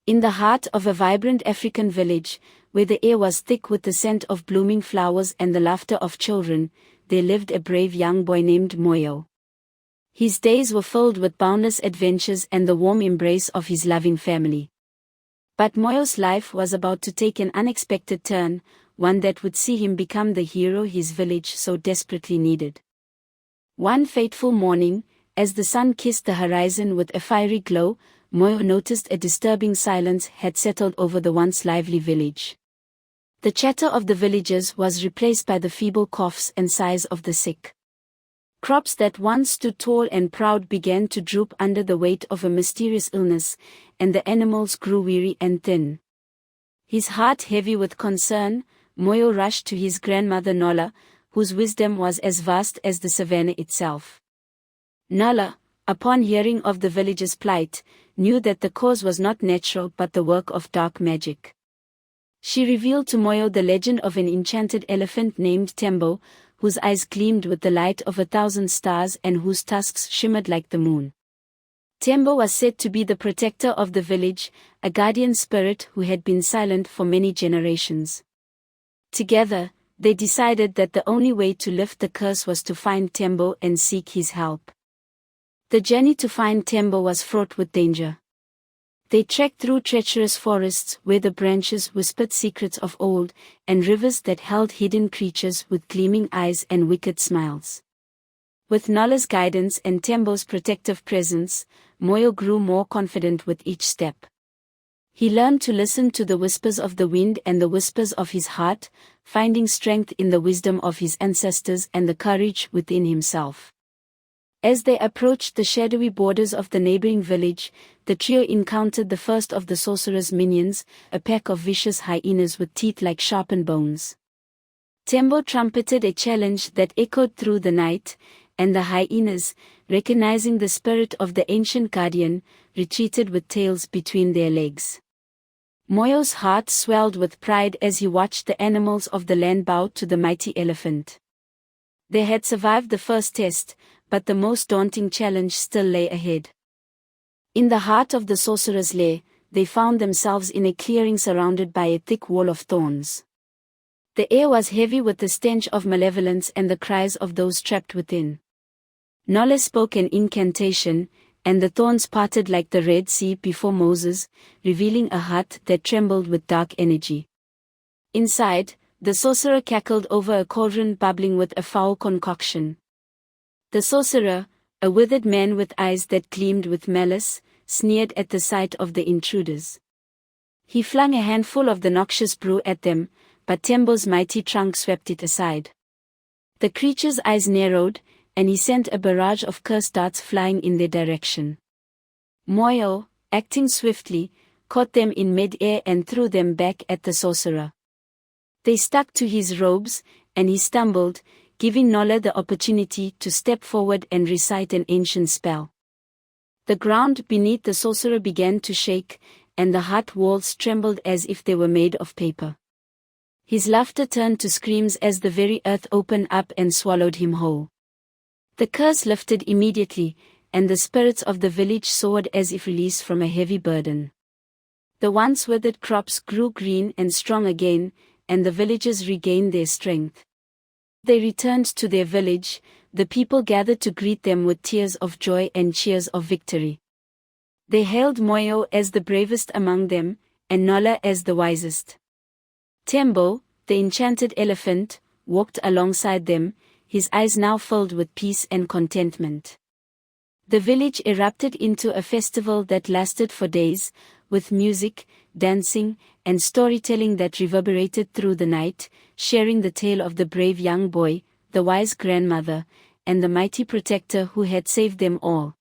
In the heart of a vibrant African village, where the air was thick with the scent of blooming flowers and the laughter of children, there lived a brave young boy named Moyo. His days were filled with boundless adventures and the warm embrace of his loving family. But Moyo's life was about to take an unexpected turn, one that would see him become the hero his village so desperately needed. One fateful morning, as the sun kissed the horizon with a fiery glow, Moyo noticed a disturbing silence had settled over the once lively village. The chatter of the villagers was replaced by the feeble coughs and sighs of the sick. Crops that once stood tall and proud began to droop under the weight of a mysterious illness, and the animals grew weary and thin. His heart heavy with concern, Moyo rushed to his grandmother Nola, whose wisdom was as vast as the savannah itself. Nola, upon hearing of the villagers' plight, knew that the cause was not natural but the work of dark magic. She revealed to Moyo the legend of an enchanted elephant named Tembo, whose eyes gleamed with the light of 1,000 stars and whose tusks shimmered like the moon. Tembo was said to be the protector of the village, a guardian spirit who had been silent for many generations. Together, they decided that the only way to lift the curse was to find Tembo and seek his help. The journey to find Tembo was fraught with danger. They trekked through treacherous forests where the branches whispered secrets of old, and rivers that held hidden creatures with gleaming eyes and wicked smiles. With Nola's guidance and Tembo's protective presence, Moyo grew more confident with each step. He learned to listen to the whispers of the wind and the whispers of his heart, finding strength in the wisdom of his ancestors and the courage within himself. As they approached the shadowy borders of the neighboring village, the trio encountered the first of the sorcerer's minions, a pack of vicious hyenas with teeth like sharpened bones. Tembo trumpeted a challenge that echoed through the night, and the hyenas, recognizing the spirit of the ancient guardian, retreated with tails between their legs. Moyo's heart swelled with pride as he watched the animals of the land bow to the mighty elephant. They had survived the first test, but the most daunting challenge still lay ahead. In the heart of the sorcerer's lair, they found themselves in a clearing surrounded by a thick wall of thorns. The air was heavy with the stench of malevolence and the cries of those trapped within. Nola spoke an incantation, and the thorns parted like the Red Sea before Moses, revealing a heart that trembled with dark energy. Inside, the sorcerer cackled over a cauldron bubbling with a foul concoction. The sorcerer, a withered man with eyes that gleamed with malice, sneered at the sight of the intruders. He flung a handful of the noxious brew at them, but Tembo's mighty trunk swept it aside. The creature's eyes narrowed, and he sent a barrage of curse darts flying in their direction. Moyo, acting swiftly, caught them in mid-air and threw them back at the sorcerer. They stuck to his robes, and he stumbled, giving Nola the opportunity to step forward and recite an ancient spell. The ground beneath the sorcerer began to shake, and the hut walls trembled as if they were made of paper. His laughter turned to screams as the very earth opened up and swallowed him whole. The curse lifted immediately, and the spirits of the village soared as if released from a heavy burden. The once withered crops grew green and strong again, and the villagers regained their strength. They returned to their village, the people gathered to greet them with tears of joy and cheers of victory. They hailed Moyo as the bravest among them, and Nola as the wisest. Tembo, the enchanted elephant, walked alongside them, his eyes now filled with peace and contentment. The village erupted into a festival that lasted for days, with music, dancing, and storytelling that reverberated through the night, sharing the tale of the brave young boy, the wise grandmother, and the mighty protector who had saved them all.